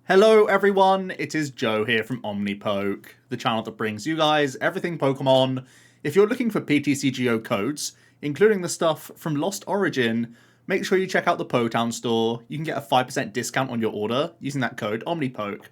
Hello everyone, it is Joe here from OmniPoke, the channel that brings you guys everything Pokemon. If you're looking for PTCGO codes, including the stuff from Lost Origin, make sure you check out the Potown store. You can get a 5% discount on your order using that code OmniPoke.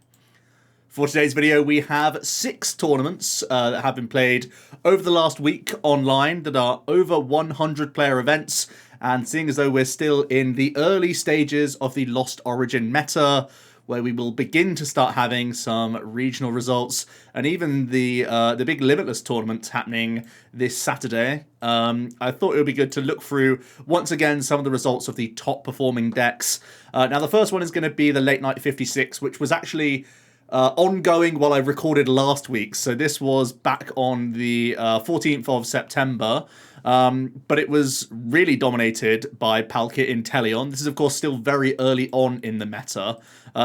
For today's video, we have 6 tournaments that have been played over the last week online that are over 100 player events, and seeing as though we're still in the early stages of the Lost Origin meta, where we will begin to start having some regional results, and even the big Limitless tournament happening this Saturday. I thought it would be good to look through, once again, some of the results of the top performing decks. Now, the first one is going to be the Late Night 56, which was actually ongoing while I recorded last week. So this was back on the 14th of September. But it was really dominated by Palkia Inteleon. This is, of course, still very early on in the meta.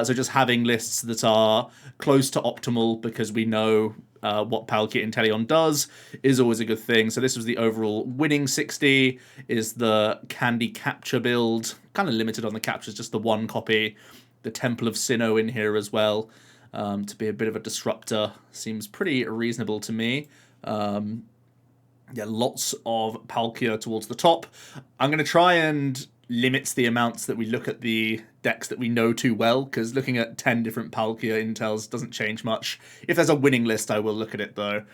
So just having lists that are close to optimal because we know what Palkia Inteleon does is always a good thing. So this was the overall winning 60, is the Candy Capture build. Kind of limited on the captures, just the one copy. The Temple of Sinnoh in here as well. To be a bit of a disruptor seems pretty reasonable to me. Yeah, lots of Palkia towards the top. I'm going to try and limit the amounts that we look at the decks that we know too well, because looking at 10 different Palkia intels doesn't change much. If there's a winning list, I will look at it, though.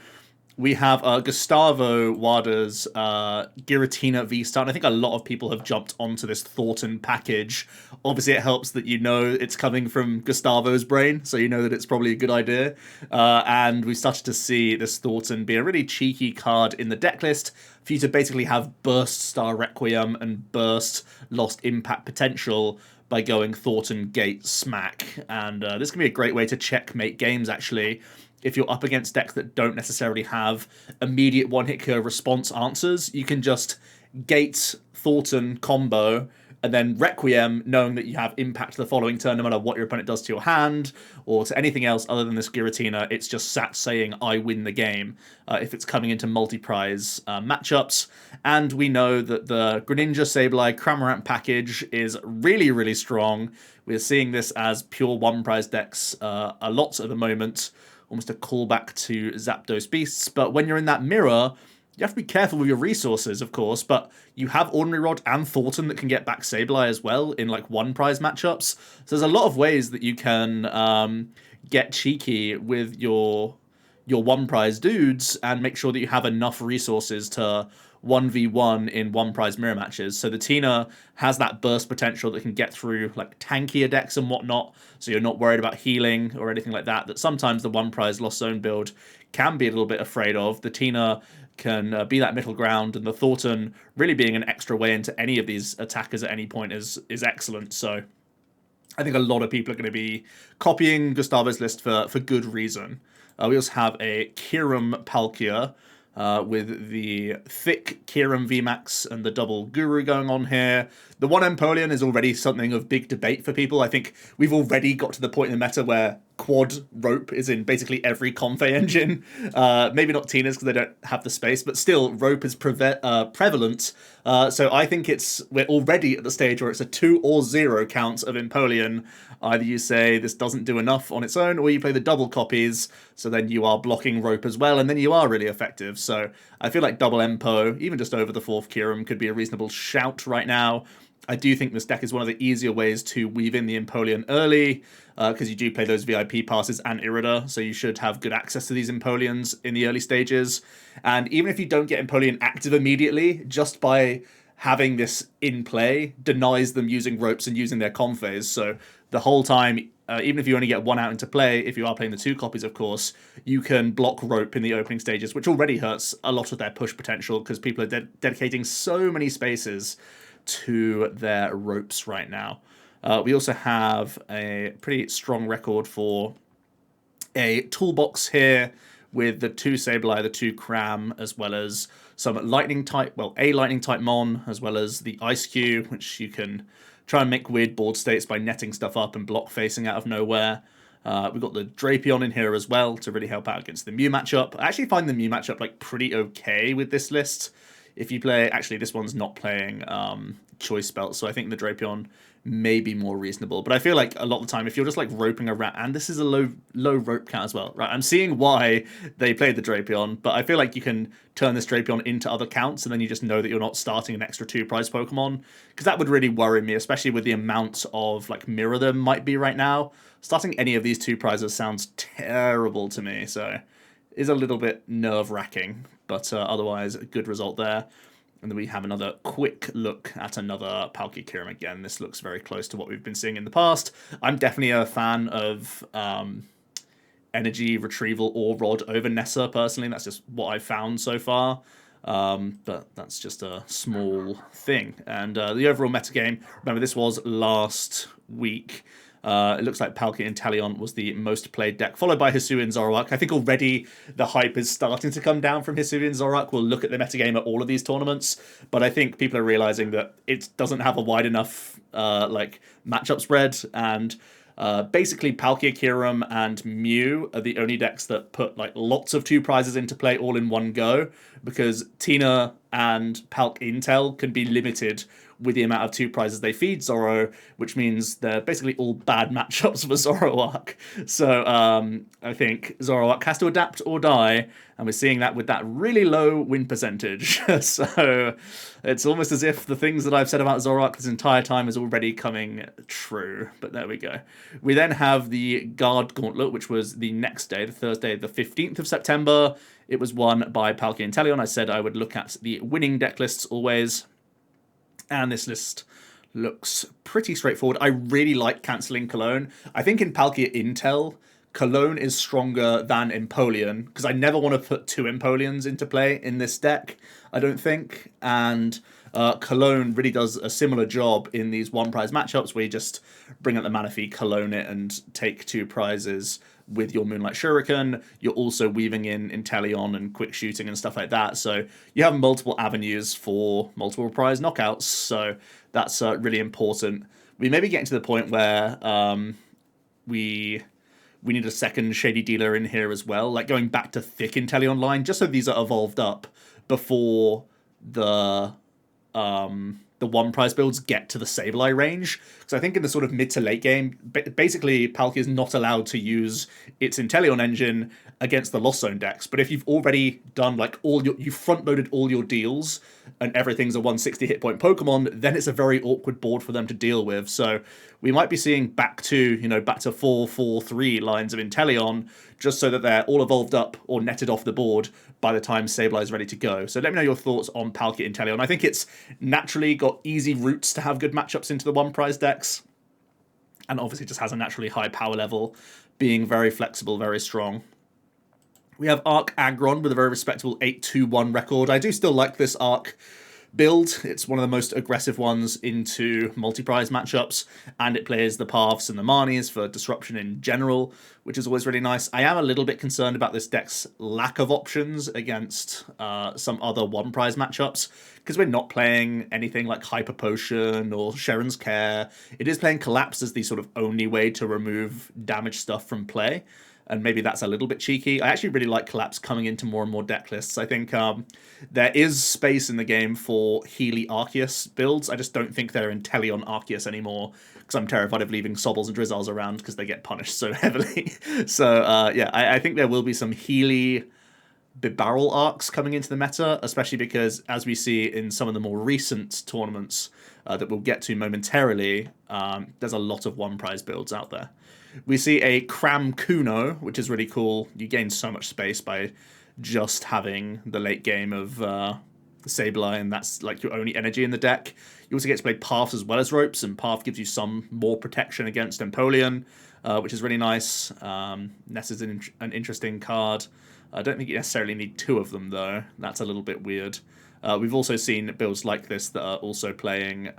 We have Gustavo Wada's Giratina V-Star, and I think a lot of people have jumped onto this Thornton package. Obviously, it helps that you know it's coming from Gustavo's brain, so you know that it's probably a good idea. And we started to see this Thornton be a really cheeky card in the deck list for you to basically have Burst Star Requiem and Burst Lost Impact Potential by going Thornton Gate Smack. And this can be a great way to checkmate games, actually, if you're up against decks that don't necessarily have immediate one-hit KO response answers. You can just gate Thornton combo and then Requiem, knowing that you have impact the following turn no matter what your opponent does to your hand or to anything else other than this Giratina. It's just sat saying, I win the game, if it's coming into multi-prize matchups. And we know that the Greninja, Sableye, Cramorant package is really, really strong. We're seeing this as pure one-prize decks a lot at the moment. Almost a callback to Zapdos Beasts, but when you're in that mirror, you have to be careful with your resources, of course, but you have Ordinary Rod and Thornton that can get back Sableye as well in, like, one-prize matchups. So there's a lot of ways that you can get cheeky with your one-prize dudes and make sure that you have enough resources to 1v1 in one-prize mirror matches. So the Tina has that burst potential that can get through, like, tankier decks and whatnot, so you're not worried about healing or anything like that sometimes the one-prize Lost Zone build can be a little bit afraid of. The Tina can be that middle ground, and the Thornton really being an extra way into any of these attackers at any point is excellent. So I think a lot of people are going to be copying Gustavo's list for good reason. We also have a Kyurem Palkia with the thick Kyurem VMAX and the double Guru going on here. The 1 Empoleon is already something of big debate for people. I think we've already got to the point in the meta where quad rope is in basically every Confe engine. Maybe not Tina's because they don't have the space, but still rope is prevalent. So I think we're already at the stage where it's a 2 or 0 count of Empoleon. Either you say this doesn't do enough on its own, or you play the double copies, so then you are blocking rope as well, and then you are really effective. So I feel like double Empo, even just over the 4th Kyurem, could be a reasonable shout right now. I do think this deck is one of the easier ways to weave in the Empoleon early, because you do play those VIP passes and Irida, so you should have good access to these Empoleons in the early stages. And even if you don't get Empoleon active immediately, just by having this in play denies them using ropes and using their Confes. So the whole time, even if you only get one out into play, if you are playing the 2 copies, of course, you can block rope in the opening stages, which already hurts a lot of their push potential because people are dedicating so many spaces to their ropes right now. We also have a pretty strong record for a toolbox here with the 2 Sableye, the 2 Cram, as well as some lightning type, well, a lightning type Mon, as well as the Ice Cube, which you can try and make weird board states by netting stuff up and block facing out of nowhere. We've got the Drapion in here as well to really help out against the Mew matchup. I actually find the Mew matchup like pretty okay with this list. If you play, actually this one's not playing Choice Belt, so I think the Drapion maybe more reasonable. But I feel like a lot of the time, if you're just like roping around, and this is a low rope count as well, right? I'm seeing why they played the Drapion, but I feel like you can turn this Drapion into other counts, and then you just know that you're not starting an extra 2-prize Pokemon, because that would really worry me, especially with the amount of like mirror there might be right now. Starting any of these 2 prizes sounds terrible to me, so is a little bit nerve-wracking, but otherwise a good result there. And then we have another quick look at another Palkia Kyurem again. This looks very close to what we've been seeing in the past. I'm definitely a fan of Energy Retrieval or Rod over Nessa, personally. That's just what I've found so far. But that's just a small thing. And the overall metagame, remember this was last week. It looks like Palkia Inteleon was the most played deck, followed by Hisuian Zoroark. I think already the hype is starting to come down from Hisuian Zoroark. We'll look at the metagame at all of these tournaments, but I think people are realizing that it doesn't have a wide enough like matchup spread, and basically Palkia Kyurem and Mew are the only decks that put like lots of 2 prizes into play all in one go, because Tina and Palk Intel can be limited with the amount of 2 prizes they feed Zoro, which means they're basically all bad matchups for Zoroark. So I think Zoroark has to adapt or die, and we're seeing that with that really low win percentage. So it's almost as if the things that I've said about Zoroark this entire time is already coming true. But there we go. We then have the Guard Gauntlet, which was the next day, the Thursday, the 15th of September. It was won by Palkia Inteleon. I said I would look at the winning deck lists always. And this list looks pretty straightforward. I really like cancelling Cologne. I think in Palkia Intel, Cologne is stronger than Empoleon, because I never want to put 2 Empoleons into play in this deck, I don't think. And Cologne really does a similar job in these 1-prize matchups, where you just bring out the Manaphy, Cologne it, and take 2 prizes with your Moonlight Shuriken. You're also weaving in Inteleon and quick shooting and stuff like that. So you have multiple avenues for multiple prize knockouts. So that's really important. We may be getting to the point where we need a second Shady Dealer in here as well. Like going back to thick Inteleon line, just so these are evolved up before the 1-prize builds get to the Sableye range. Because I think in the sort of mid to late game, basically Palkia is not allowed to use its Inteleon engine against the Lost Zone decks. But if you've already done like you front-loaded all your deals and everything's a 160 hit point Pokemon, then it's a very awkward board for them to deal with. So we might be seeing back to 4-4-3 lines of Inteleon, just so that they're all evolved up or netted off the board by the time Sableye is ready to go. So let me know your thoughts on Palkia Inteleon. I think it's naturally got easy routes to have good matchups into the 1-prize decks, and obviously just has a naturally high power level, being very flexible, very strong. We have Arc Aggron with a very respectable 8-2-1 record. I do still like this Arc build. It's one of the most aggressive ones into multi-prize matchups, and it plays the Paths and the Marnies for disruption in general, which is always really nice. I am a little bit concerned about this deck's lack of options against some other 1-prize matchups, because we're not playing anything like Hyper Potion or Sharon's Care. It is playing Collapse as the sort of only way to remove damage stuff from play, and maybe that's a little bit cheeky. I actually really like Collapse coming into more and more deck lists. I think there is space in the game for Healy Arceus builds. I just don't think they're Inteleon Arceus anymore, because I'm terrified of leaving Sobbles and Drizzles around because they get punished so heavily. So yeah, I think there will be some Healy Bibarel arcs coming into the meta, especially because, as we see in some of the more recent tournaments that we'll get to momentarily, there's a lot of 1-prize builds out there. We see a Cram Kuno, which is really cool. You gain so much space by just having the late game of the Sableye, and that's like your only energy in the deck. You also get to play Paths as well as Ropes, and Path gives you some more protection against Empoleon, which is really nice. Ness is an interesting card. I don't think you necessarily need 2 of them, though. That's a little bit weird. We've also seen builds like this that are also playing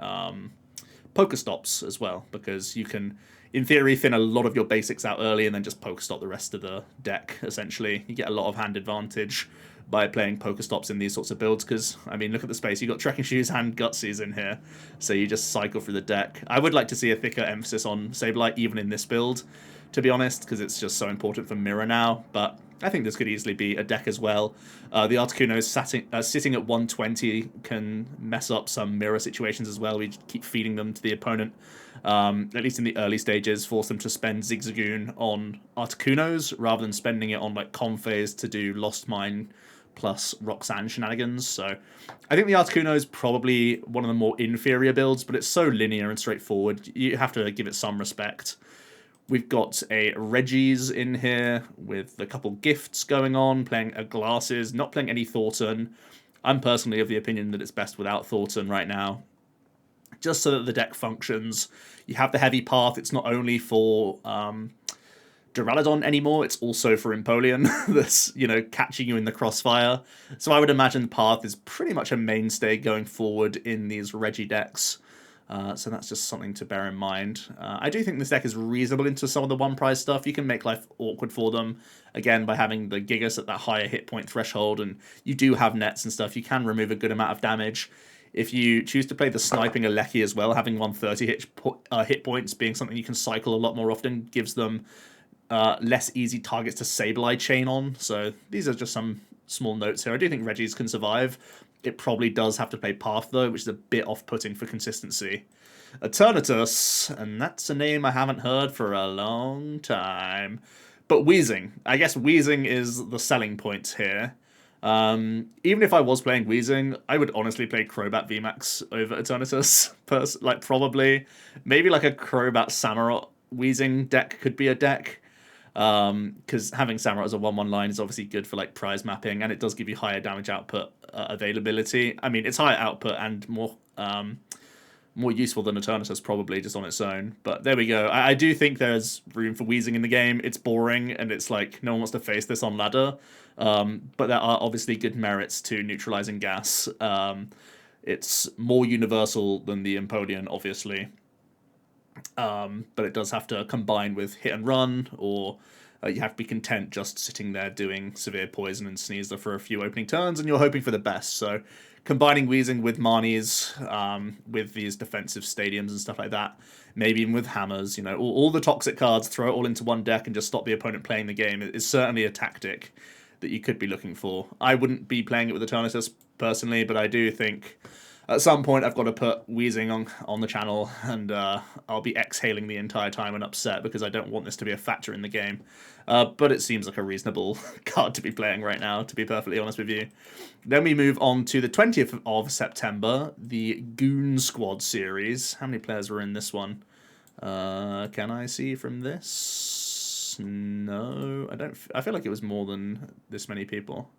Pokestops as well, because you can, in theory, thin a lot of your basics out early and then just Pokestop the rest of the deck, essentially. You get a lot of hand advantage by playing Pokestops in these sorts of builds, because, I mean, look at the space. You've got Trekking Shoes and Gutsies in here, so you just cycle through the deck. I would like to see a thicker emphasis on Sableye, even in this build, to be honest, because it's just so important for Mirror now, but I think this could easily be a deck as well. The Articuno sitting at 120 can mess up some Mirror situations as well. We keep feeding them to the opponent, at least in the early stages, force them to spend Zigzagoon on Articunos rather than spending it on like Comphase to do Lost Mine plus Roxanne shenanigans. So I think the Articuno is probably one of the more inferior builds, but it's so linear and straightforward. You have to give it some respect. We've got a Regis in here with a couple gifts going on, playing a Glasses, not playing any Thornton. I'm personally of the opinion that it's best without Thornton right now, just so that the deck functions. You have the heavy path. It's not only for Duraludon anymore, it's also for Empoleon that's, you know, catching you in the crossfire. So I would imagine Path is pretty much a mainstay going forward in these Regi decks. So that's just something to bear in mind. I do think this deck is reasonable into some of the one prize stuff. You can make life awkward for them, again, by having the Gigas at that higher hit point threshold, and you do have nets and stuff. You can remove a good amount of damage. If you choose to play the Sniping Alecki as well, having 130 hit points being something you can cycle a lot more often gives them less easy targets to Sableye chain on. So these are just some small notes here. I do think Regis can survive. It probably does have to play Path, though, which is a bit off-putting for consistency. Eternatus, and that's a name I haven't heard for a long time. But Weezing. I guess Weezing is the selling point here. Even if I was playing Weezing, I would honestly play Crobat VMAX over Eternatus. Like, probably. Maybe like a Crobat Samurott Weezing deck could be a deck. Because having Samurott as a 1/1 line is obviously good for like prize mapping, and it does give you higher damage output availability. I mean, it's higher output and more useful than Eternatus probably just on its own. But there we go. I do think there's room for Weezing in the game. It's boring, and it's like no one wants to face this on ladder. But there are obviously good merits to neutralizing gas. It's more universal than the Empoleon, obviously. But it does have to combine with Hit and Run, or you have to be content just sitting there doing Severe Poison and Sneasler for a few opening turns, and you're hoping for the best. So combining Weezing with Marnies, with these defensive stadiums and stuff like that, maybe even with Hammers, you know, all the toxic cards, throw it all into one deck and just stop the opponent playing the game is certainly a tactic that you could be looking for. I wouldn't be playing it with Eternatus personally, but I do think at some point I've got to put Weezing on the channel, and I'll be exhaling the entire time and upset because I don't want this to be a factor in the game. But it seems like a reasonable card to be playing right now, to be perfectly honest with you. Then we move on to the 20th of September, the Goon Squad series. How many players were in this one? Can I see from this? No, I don't. I feel like it was more than this many people.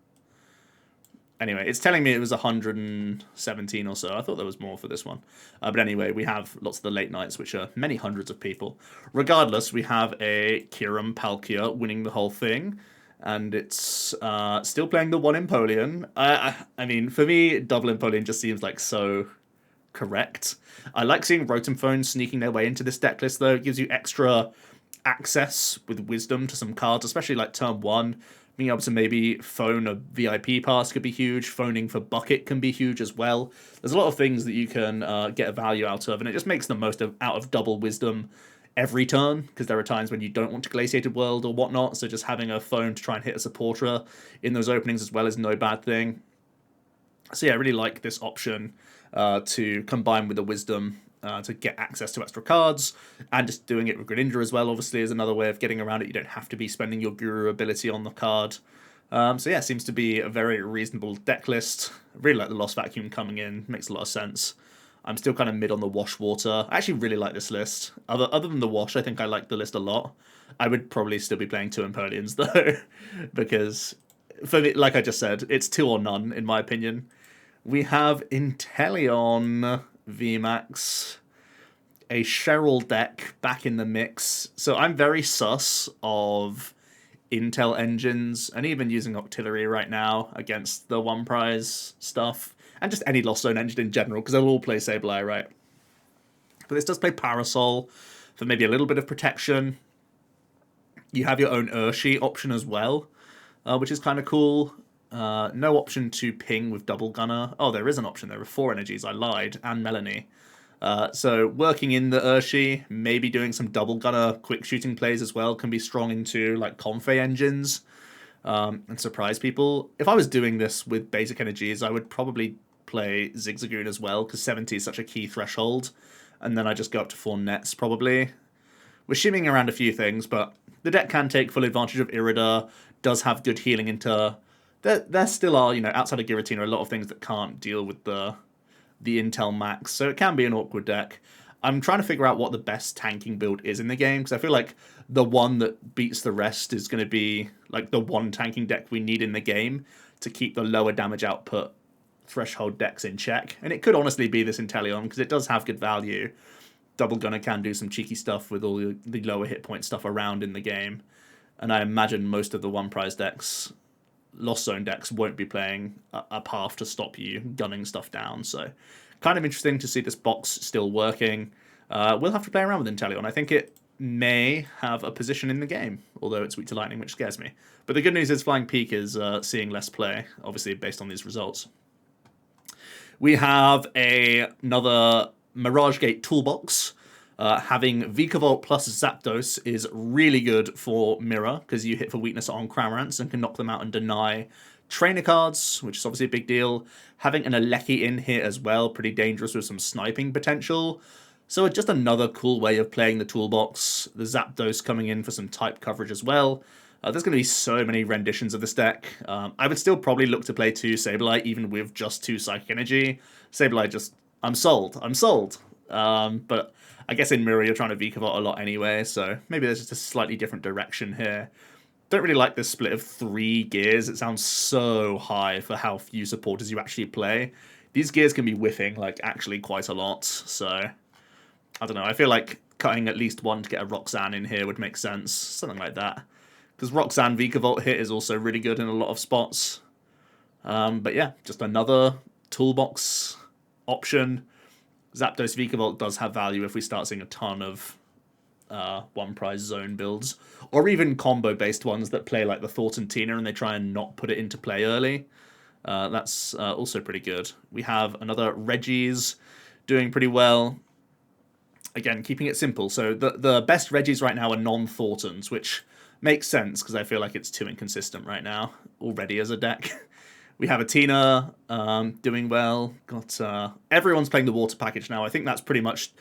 Anyway, it's telling me it was 117 or so. I thought there was more for this one. But anyway, we have lots of the late nights, which are many hundreds of people. Regardless, we have a Kyurem Palkia winning the whole thing. And it's still playing the one Empoleon. I mean, for me, double Empoleon just seems like so correct. I like seeing Rotom sneaking their way into this deck list, though. It gives you extra access with Wisdom to some cards, especially like turn 1. Being able to maybe phone a VIP pass could be huge. Phoning for Bucket can be huge as well. There's a lot of things that you can get a value out of, and it just makes the most out of double Wisdom every turn, because there are times when you don't want to Glaciated World or whatnot, so just having a phone to try and hit a supporter in those openings as well is no bad thing. So yeah, I really like this option to combine with the Wisdom to get access to extra cards, and just doing it with Greninja as well, obviously, is another way of getting around it. You don't have to be spending your Guru ability on the card. So yeah, seems to be a very reasonable deck list. I really like the Lost Vacuum coming in, makes a lot of sense. I'm still kind of mid on the Wash Water. I actually really like this list. Other than the Wash, I think I like the list a lot. I would probably still be playing 2 Empoleons though, because for me, like I just said, it's 2 or none in my opinion. We have Inteleon VMAX, a Cheryl deck back in the mix. So I'm very sus of Intel engines, and even using Octillery right now against the one prize stuff, and just any Lost Zone engine in general, because they'll all play Sableye, right? But this does play Parasol for maybe a little bit of protection. You have your own Urshi option as well, which is kind of cool. No option to ping with Double Gunner. Oh, there is an option. There are 4 energies. I lied. And Melanie. So working in the Urshi, maybe doing some Double Gunner quick shooting plays as well can be strong into like Confe engines and surprise people. If I was doing this with basic energies, I would probably play Zigzagoon as well because 70 is such a key threshold. And then I just go up to 4 nets probably. We're shimming around a few things, but the deck can take full advantage of Irida, does have good healing into... There still are, you know, outside of Giratina, a lot of things that can't deal with the Intel Max, so it can be an awkward deck. I'm trying to figure out what the best tanking build is in the game, because I feel like the one that beats the rest is going to be like the one tanking deck we need in the game to keep the lower damage output threshold decks in check. And it could honestly be this Inteleon, because it does have good value. Double Gunner can do some cheeky stuff with all the lower hit point stuff around in the game. And I imagine most of the one prize decks, Lost Zone decks, won't be playing a path to stop you gunning stuff down. So kind of interesting to see this box still working. We'll have to play around with Inteleon. I think it may have a position in the game, although it's weak to lightning, which scares me. But the good news is Flying Peak is seeing less play, obviously based on these results. We have another Mirage Gate toolbox. Having Vikavolt plus Zapdos is really good for Mirror, because you hit for weakness on Cramorants and can knock them out and deny trainer cards, which is obviously a big deal. Having an Alecki in here as well, pretty dangerous with some sniping potential. So just another cool way of playing the toolbox. The Zapdos coming in for some type coverage as well. There's going to be so many renditions of this deck. I would still probably look to play 2 Sableye, even with just 2 Psychic Energy. Sableye just... I'm sold. I'm sold. But I guess in Mirror you're trying to Vikavolt a lot anyway, so maybe there's just a slightly different direction here. Don't really like this split of 3 gears. It sounds so high for how few supporters you actually play. These gears can be whiffing, like, actually quite a lot, so... I don't know, I feel like cutting at least 1 to get a Roxanne in here would make sense. Something like that. Because Roxanne Vikavolt hit is also really good in a lot of spots. But yeah, just another toolbox option. Zapdos Vikavolt does have value if we start seeing a ton of one prize zone builds, or even combo based ones that play like the Thought and Tina and they try and not put it into play early. That's also pretty good. We have another Regis doing pretty well. Again, keeping it simple. So the best Regis right now are non-Thorntons, which makes sense because I feel like it's too inconsistent right now already as a deck. We have a Tina doing well. Got everyone's playing the water package now. I think that's pretty much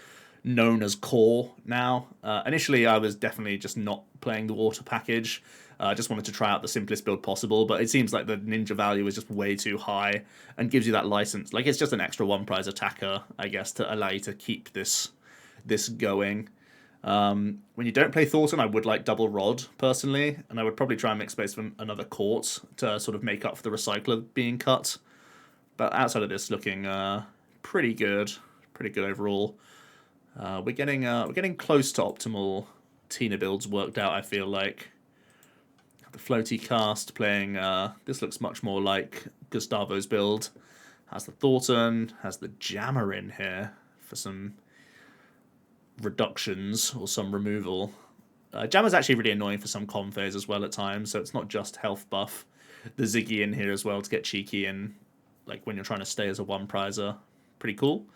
known as core now. Initially, I was definitely just not playing the water package. I just wanted to try out the simplest build possible, but it seems like the ninja value is just way too high and gives you that license. Like, it's just an extra one prize attacker, I guess, to allow you to keep this going. When you don't play Thornton, I would like double Rod, personally, and I would probably try and make space for another Court to sort of make up for the Recycler being cut. But outside of this, looking pretty good overall. We're getting close to optimal Tina builds worked out, I feel like. The floaty cast playing, this looks much more like Gustavo's build. Has the Thornton, has the Jammer in here for some reductions or some removal. Jammer's actually really annoying for some Confays as well at times, so it's not just health buff. The Ziggy in here as well to get cheeky and like when you're trying to stay as a one prizer. Pretty cool.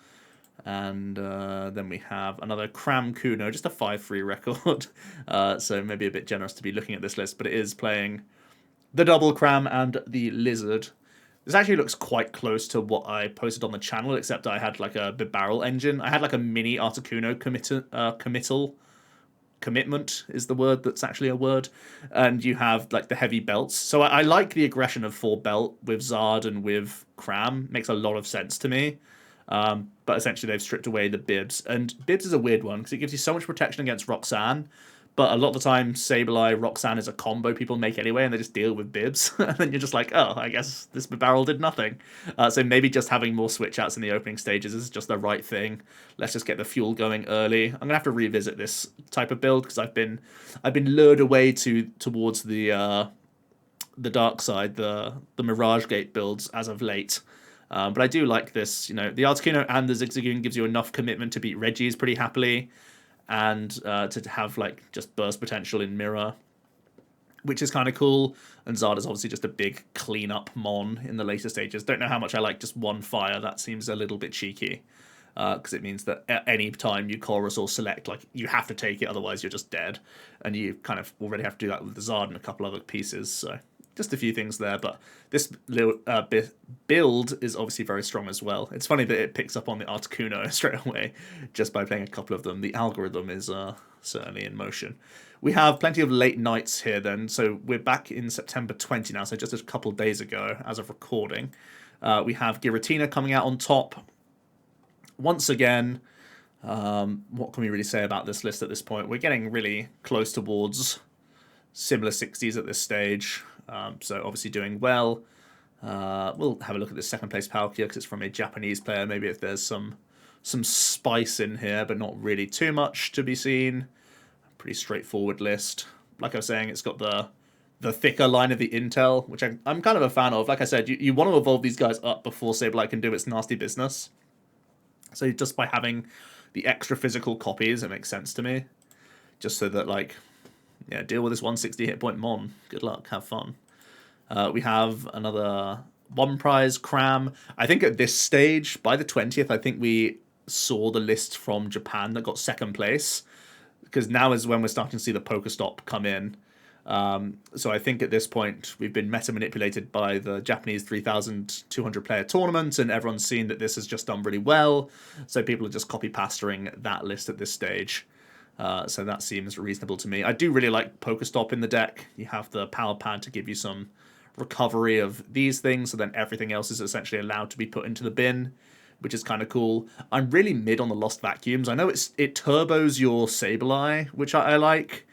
And then we have another Cram Kuno, just a 5-3 record. So maybe a bit generous to be looking at this list, but it is playing the double Cram and the Lizard. This actually looks quite close to what I posted on the channel, except I had like a barrel engine. I had like a mini Articuno commitment is the word that's actually a word. And you have like the heavy belts. So I like the aggression of 4 belt with Zard and with Cram. Makes a lot of sense to me. But essentially they've stripped away the Bibs. And Bibs is a weird one because it gives you so much protection against Roxanne. But a lot of the time, Sableye, Roxanne is a combo people make anyway, and they just deal with Bibs. And then you're just like, oh, I guess this barrel did nothing. So maybe just having more switch-outs in the opening stages is just the right thing. Let's just get the fuel going early. I'm going to have to revisit this type of build, because I've been lured away towards the dark side, the Mirage Gate builds as of late. But I do like this. You know, the Articuno and the Zigzagoon gives you enough commitment to beat Regis pretty happily. And to have like just burst potential in Mirror. which is kind of cool. And Zarda's obviously just a big clean-up mon in the later stages. Don't know how much I like just one fire. That seems a little bit cheeky. Because it means that at any time you chorus or select, like, you have to take it, otherwise you're just dead. And you kind of already have to do that with the Zard and a couple other pieces, so just a few things there. But this little build is obviously very strong as well. It's funny that it picks up on the Articuno straight away just by playing a couple of them. The algorithm is certainly in motion. We have plenty of late nights here then, so we're back in September 20 now, so just a couple days ago as of recording. We have Giratina coming out on top. Once again, what can we really say about this list at this point? We're getting really close towards similar 60s at this stage, so obviously doing well. We'll have a look at the second place Palkia because it's from a Japanese player. Maybe if there's some spice in here, but not really too much to be seen. Pretty straightforward list. Like I was saying, it's got the thicker line of the intel, which I'm kind of a fan of. Like I said, you want to evolve these guys up before Sableye can do its nasty business. So just by having the extra physical copies, it makes sense to me. Just so that, like, yeah, deal with this 160 hit point Mon. Good luck, have fun. We have another one prize Cram. I think at this stage, by the 20th, I think we saw the list from Japan that got second place. Because now is when we're starting to see the Pokestop come in. So I think at this point we've been meta manipulated by the Japanese 3,200 player tournament, and everyone's seen that this has just done really well. So people are just copy pasting that list at this stage. So that seems reasonable to me. I do really like Pokestop in the deck. You have the power pad to give you some recovery of these things, so then everything else is essentially allowed to be put into the bin, which is kind of cool. I'm really mid on the Lost Vacuums. I know it turbos your Sableye, which I like.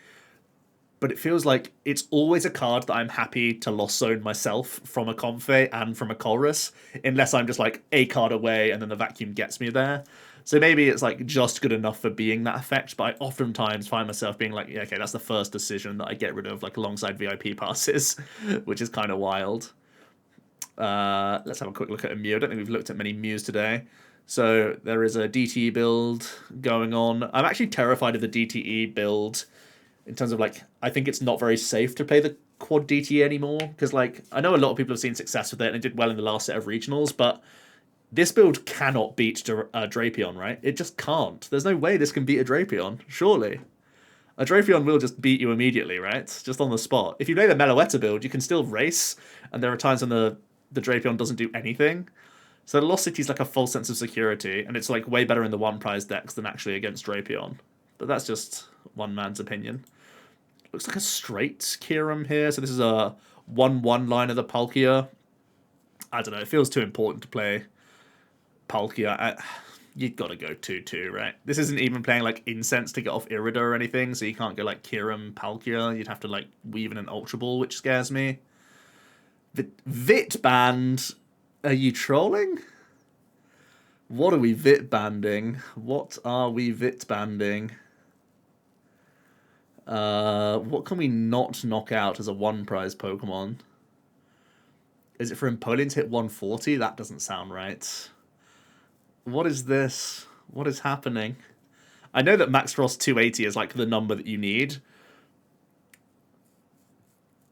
But it feels like it's always a card that I'm happy to Lost Zone myself from a Comfey and from a Colress, unless I'm just like a card away and then the Vacuum gets me there. So maybe it's like just good enough for being that effect, but I oftentimes find myself being like, yeah, okay, that's the first decision that I get rid of, like alongside VIP passes, which is kind of wild. Let's have a quick look at a Mew. I don't think we've looked at many Mews today. So there is a DTE build going on. I'm actually terrified of the DTE build in terms of, like, I think it's not very safe to play the quad DTE anymore. Because, like, I know a lot of people have seen success with it and it did well in the last set of regionals, but this build cannot beat Drapion, right? It just can't. There's no way this can beat a Drapion, surely. A Drapion will just beat you immediately, right? Just on the spot. If you play the Meloetta build, you can still race, and there are times when the Drapion doesn't do anything. So the Lost City is like a false sense of security, and it's like way better in the one prize decks than actually against Drapion. But that's just one man's opinion. Looks like a straight Kyurem here. So this is a 1/1 line of the Palkia. I don't know. It feels too important to play Palkia. You've got to go 2/2, right? This isn't even playing like Incense to get off Irida or anything, so you can't go like Kyurem, Palkia. You'd have to like weave in an Ultra Ball, which scares me. Vit Band. Are you trolling? What are we Vit banding? What are we Vit banding? What can we not knock out as a one prize Pokemon? Is it for Empoleon to hit 140? That doesn't sound right. What is this? What is happening? I know that Max Frost 280 is like the number that you need.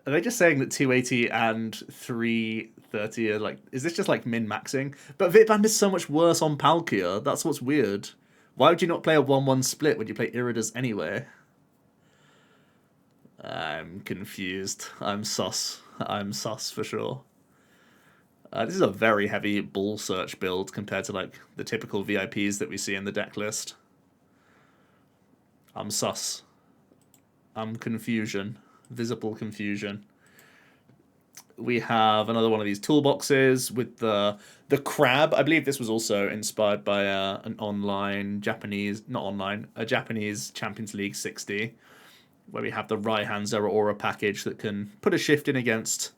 Are they just saying that 280 and 330 are like... Is this just like min-maxing? But Vitband is so much worse on Palkia. That's what's weird. Why would you not play a 1/1 split when you play Iridas anyway? I'm confused. I'm sus. I'm sus for sure. This is a very heavy ball search build compared to like the typical VIPs that we see in the deck list. I'm sus. I'm confusion. Visible confusion. We have another one of these toolboxes with the crab. I believe this was also inspired by an online Japanese, not online, a Japanese Champions League 60, where we have the Raihan Zero Aura package that can put a shift in against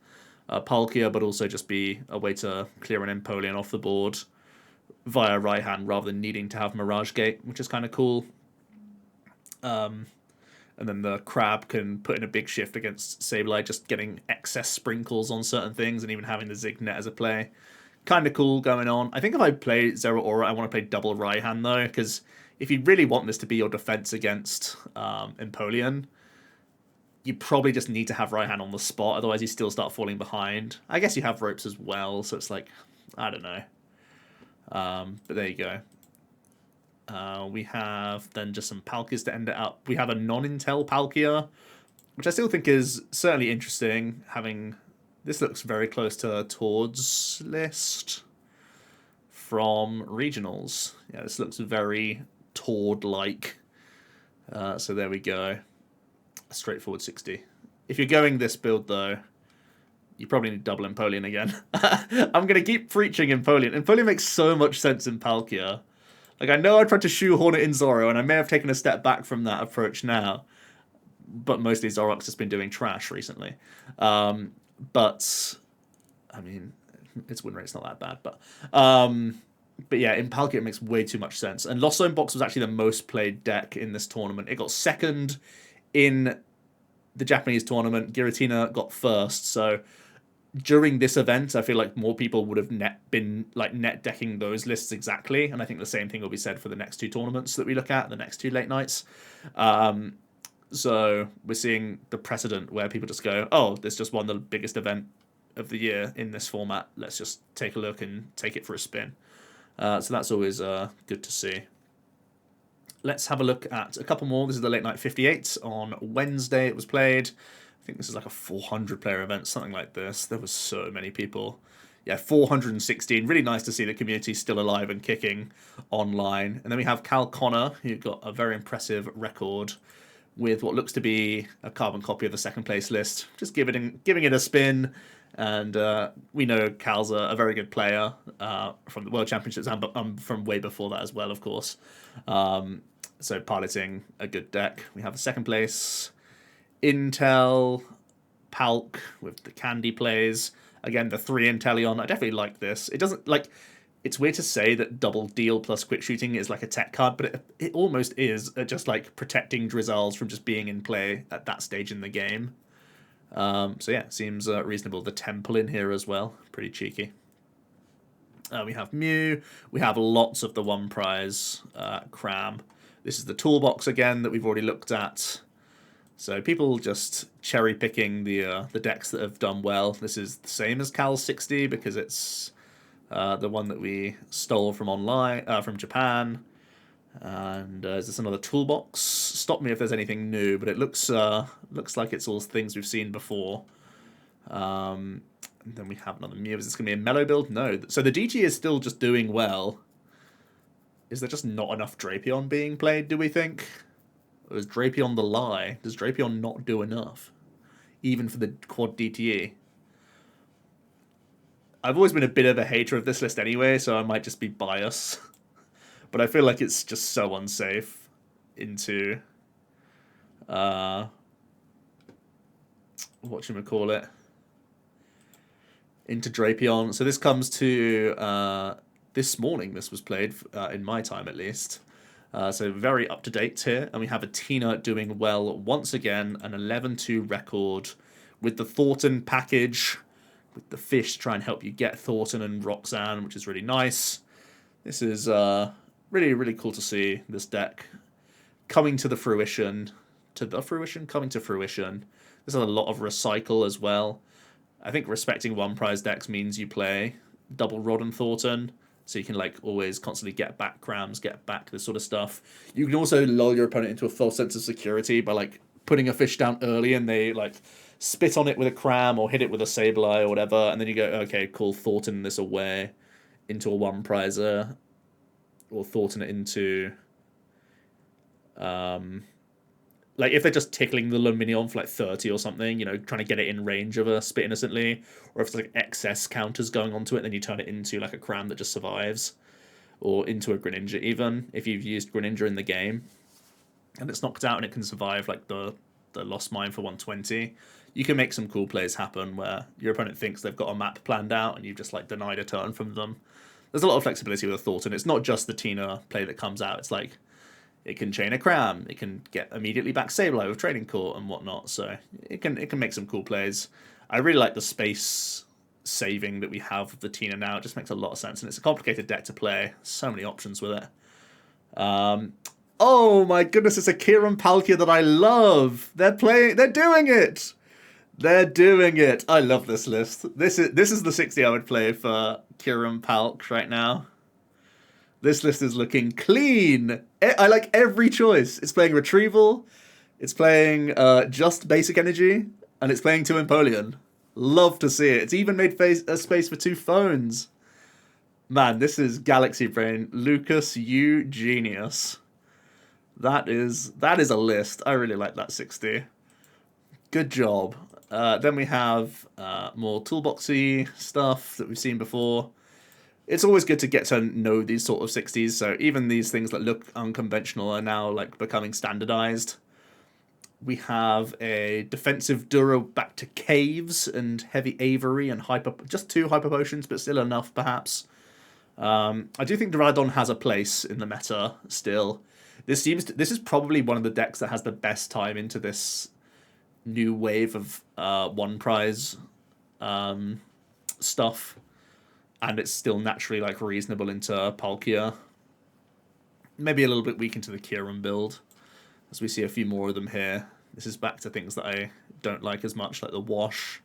Palkia, but also just be a way to clear an Empoleon off the board via Raihan rather than needing to have Mirage Gate, which is kind of cool. And then the Crab can put in a big shift against Sableye, just getting excess sprinkles on certain things and even having the Zignet as a play. Kind of cool going on. I think if I play Zero Aura, I want to play double Raihan though, because if you really want this to be your defense against Empoleon, you probably just need to have right hand on the spot, otherwise you still start falling behind. I guess you have ropes as well, so it's like, I don't know. But there you go. We have then just some Palkias to end it up. We have a non-intel Palkia, which I still think is certainly interesting. This looks very close to Tord's list from regionals. Yeah, this looks very Tord-like. So there we go. A straightforward 60. If you're going this build, though, you probably need double Empoleon again. I'm going to keep preaching Empoleon. Empoleon makes so much sense in Palkia. Like, I know I tried to shoehorn it in Zoro, and I may have taken a step back from that approach now. But mostly Zoroark's has been doing trash recently. But, I mean, its win rate's not that bad. But yeah, in Palkia it makes way too much sense. And Lost Zone Box was actually the most played deck in this tournament. It got second in the Japanese tournament. Giratina got first. So during this event, I feel like more people would have been net decking those lists exactly. And I think the same thing will be said for the next two tournaments that we look at, the next two late nights. So we're seeing the precedent where people just go, oh, this just won the biggest event of the year in this format. Let's just take a look and take it for a spin. So that's always good to see. Let's have a look at a couple more. This is the Late Night 58. On Wednesday it was played. I think this is like a 400-player event, something like this. There was so many people. Yeah, 416. Really nice to see the community still alive and kicking online. And then we have Cal Connor, who got a very impressive record with what looks to be a carbon copy of the second place list. Just giving it a spin. And we know Cal's a very good player from the World Championships and from way before that as well, of course. So piloting a good deck. We have a second place Intel Palk with the Candy plays. Again, the 3 Inteleon. I definitely like this. It doesn't like. It's weird to say that double deal plus quick shooting is like a tech card, but it almost is just like protecting Drizzles from just being in play at that stage in the game. So yeah, seems reasonable. The Temple in here as well, pretty cheeky. We have Mew. We have lots of the one prize Cram. This is the toolbox again that we've already looked at. So people just cherry picking the decks that have done well. This is the same as Cal 60 because it's the one that we stole from from Japan. And is this another toolbox? Stop me if there's anything new, but it looks like it's all things we've seen before. And then we have another Mew. Is this going to be a mellow build? No. So the DG is still just doing well. Is there just not enough Drapion being played, do we think? Or is Drapion the lie? Does Drapion not do enough? Even for the quad DTE? I've always been a bit of a hater of this list anyway, so I might just be biased. But I feel like it's just so unsafe into whatchamacallit, into Drapion. So this comes to this morning. This was played in my time at least. So very up to date here, and we have a Tina doing well once again, an 11-2 record with the Thornton package, with the fish to try and help you get Thornton and Roxanne, which is really nice. This is really, really cool to see this deck coming to fruition. There's a lot of recycle as well. I think respecting one prize decks means you play double Rod and Thornton, so you can like always constantly get back Crams, get back this sort of stuff. You can also lull your opponent into a false sense of security by like putting a fish down early and they like spit on it with a Cram or hit it with a Sableye or whatever, and then you go, okay, cool, Thornton this away into a one prizer, or Thornton it into like if they're just tickling the Luminion for like 30 or something, you know, trying to get it in range of a Spit Innocently, or if it's like excess counters going onto it, then you turn it into like a Cram that just survives, or into a Greninja even, if you've used Greninja in the game, and it's knocked out and it can survive like the Lost Mine for 120, you can make some cool plays happen where your opponent thinks they've got a map planned out and you've just like denied a turn from them. There's a lot of flexibility with a Thornton. It's not just the Tina play that comes out. It's like it can chain a Cram, it can get immediately back Sableye with Trading Court and whatnot. So it can make some cool plays. I really like the space saving that we have with the Tina now. It just makes a lot of sense, and it's a complicated deck to play. So many options with it. Oh my goodness, it's a Kieran Palkia that I love. They're doing it. They're doing it. I love this list. This is the 60 I would play for Kieran Palk right now. This list is looking clean. I like every choice. It's playing Retrieval, it's playing just Basic Energy, and it's playing 2 Empoleon. Love to see it. It's even made a space for 2 phones. Man, this is Galaxy Brain. Lucas, you genius. That is a list. I really like that 60. Good job. Then we have more toolboxy stuff that we've seen before. It's always good to get to know these sort of 60s, so even these things that look unconventional are now like becoming standardized. We have a defensive Duro back to Caves and Heavy Avery and just 2 Hyper Potions, but still enough perhaps. I do think Duraludon has a place in the meta still. This is probably one of the decks that has the best time into this new wave of one prize stuff, and it's still naturally like reasonable into Palkia. Maybe a little bit weak into the Kieran build, as we see a few more of them here. This is back to things that I don't like as much, like the Wash,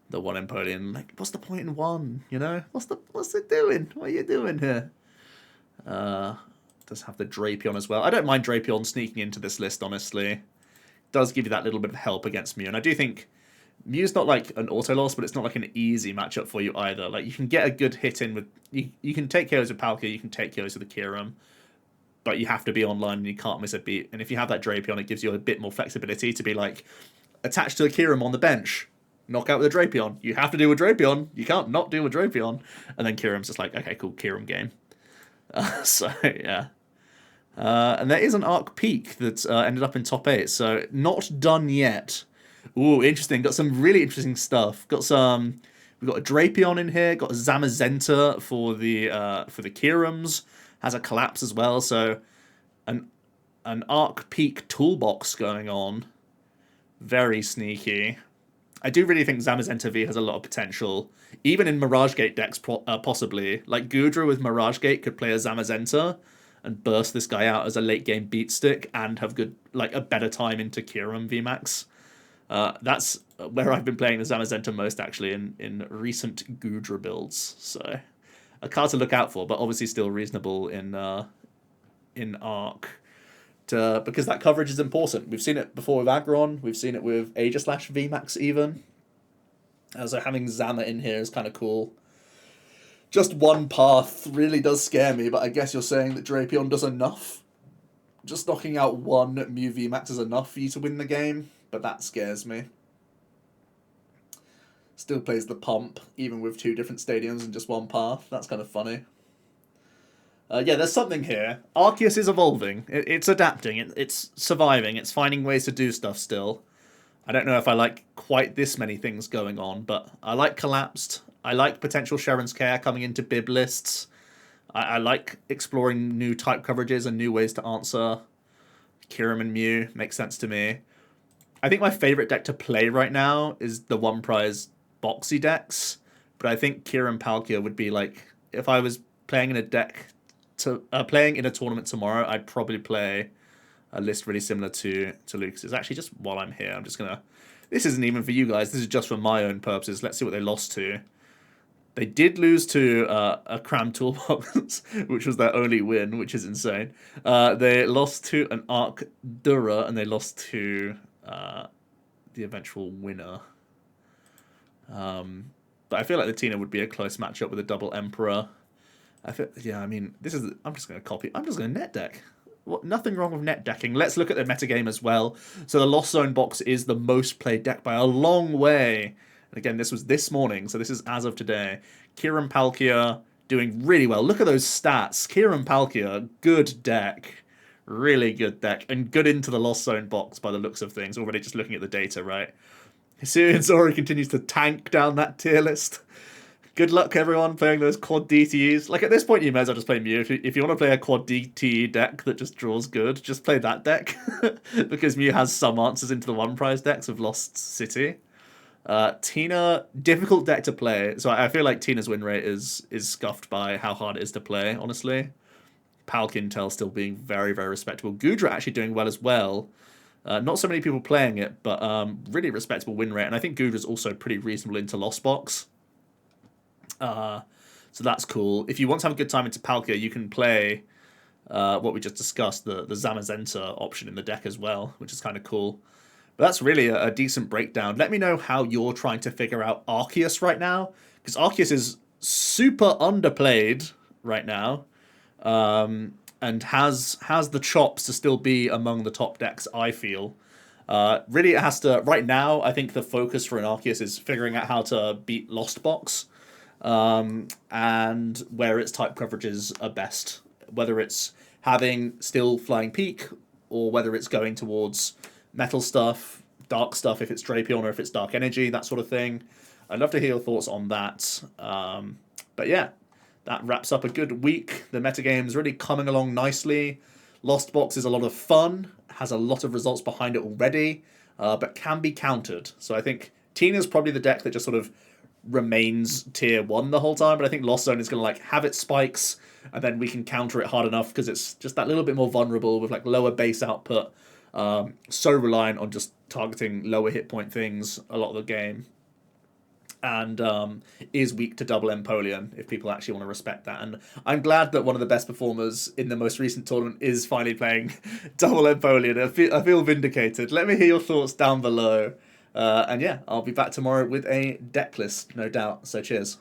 the 1 Empoleon. Like, what's the point in 1? You know, what's it doing? What are you doing here? Does have the Drapion as well. I don't mind Drapion sneaking into this list, honestly. It does give you that little bit of help against Mew, and I do think Mew's not like an auto loss, but it's not like an easy matchup for you either. Like, you can get a good hit in with you can take KOs with Palkia, you can take KOs with the Kieran, but you have to be online and you can't miss a beat. And if you have that Drapion, it gives you a bit more flexibility to be like attached to a Kieran on the bench, knock out with a Drapion. You have to do a Drapion. You can't not do a Drapion. And then Kieran's just like, okay, cool, Kieran game. So yeah. And there is an Arc Peak that ended up in top 8, so not done yet. Ooh, interesting. Got some really interesting stuff. We've got a Drapion in here. Got a Zamazenta for the Kierums. Has a Collapse as well. So an Arc Peak toolbox going on. Very sneaky. I do really think Zamazenta V has a lot of potential, even in Mirage Gate decks, possibly. Like Gudra with Mirage Gate could play a Zamazenta and burst this guy out as a late game beat stick and have a better time into Kieran VMAX. That's where I've been playing the Zamazenta most, actually, in recent Gudra builds. So a card to look out for, but obviously still reasonable in Arc. Because that coverage is important. We've seen it before with Aggron. We've seen it with Aegislash VMAX even. So having Zama in here is kind of cool. Just one path really does scare me, but I guess you're saying that Drapion does enough. Just knocking out one Mew VMAX is enough for you to win the game, but that scares me. Still plays the pump, even with 2 different stadiums and just one path. That's kind of funny. Yeah, there's something here. Arceus is evolving. It's adapting. It's surviving. It's finding ways to do stuff still. I don't know if I like quite this many things going on, but I like Collapsed. I like potential Sharon's Care coming into bib lists. I like exploring new type coverages and new ways to answer. Kieran and Mew makes sense to me. I think my favorite deck to play right now is the one prize boxy decks, but I think Kieran Palkia would be like, if I was playing in a deck playing in a tournament tomorrow, I'd probably play a list really similar to Lucas. It's actually just while I'm here, I'm just gonna. This isn't even for you guys. This is just for my own purposes. Let's see what they lost to. They did lose to a Cram Toolbox, which was their only win, which is insane. They lost to an Arc Dura, and they lost to the eventual winner. But I feel like the Tina would be a close matchup with a double Emperor. I mean, I'm just going to copy. I'm just going to net deck. Nothing wrong with net decking. Let's look at the metagame as well. So the Lost Zone box is the most played deck by a long way. And again, this was this morning, so this is as of today. Kieran Palkia doing really well. Look at those stats. Kieran Palkia, good deck. Really good deck. And good into the Lost Zone box by the looks of things. Already just looking at the data, right? Hisuian Zori continues to tank down that tier list. Good luck, everyone, playing those quad DTEs. Like, at this point, you may as well just play Mew. If you want to play a quad DTE deck that just draws good, just play that deck. Because Mew has some answers into the one prize decks of Lost City. Tina, difficult deck to play. So I feel like Tina's win rate is scuffed by how hard it is to play, honestly. Palkia still being very, very respectable. Gudra actually doing well as well. Not so many people playing it, but really respectable win rate. And I think Gudra's also pretty reasonable into Lost Box. So that's cool. If you want to have a good time into Palkia, you can play what we just discussed, the Zamazenta option in the deck as well, which is kind of cool. But that's really a decent breakdown. Let me know how you're trying to figure out Arceus right now, because Arceus is super underplayed right now, and has the chops to still be among the top decks, I feel. Really, it has to... Right now, I think the focus for an Arceus is figuring out how to beat Lost Box, and where its type coverages are best. Whether it's having still Flying Peak, or whether it's going towards metal stuff, dark stuff if it's Drapion, or if it's Dark Energy, that sort of thing. I'd love to hear your thoughts on that. But yeah, that wraps up a good week. The metagame's really coming along nicely. Lost Box is a lot of fun, has a lot of results behind it already, but can be countered. So I think Tina's probably the deck that just sort of remains tier 1 the whole time, but I think Lost Zone is going to like have its spikes, and then we can counter it hard enough because it's just that little bit more vulnerable with like lower base output, so reliant on just targeting lower hit point things a lot of the game, and is weak to double Empoleon if people actually want to respect that. And I'm glad that one of the best performers in the most recent tournament is finally playing double Empoleon. I feel vindicated. Let me hear your thoughts down below. And yeah, I'll be back tomorrow with a deck list, no doubt. So cheers.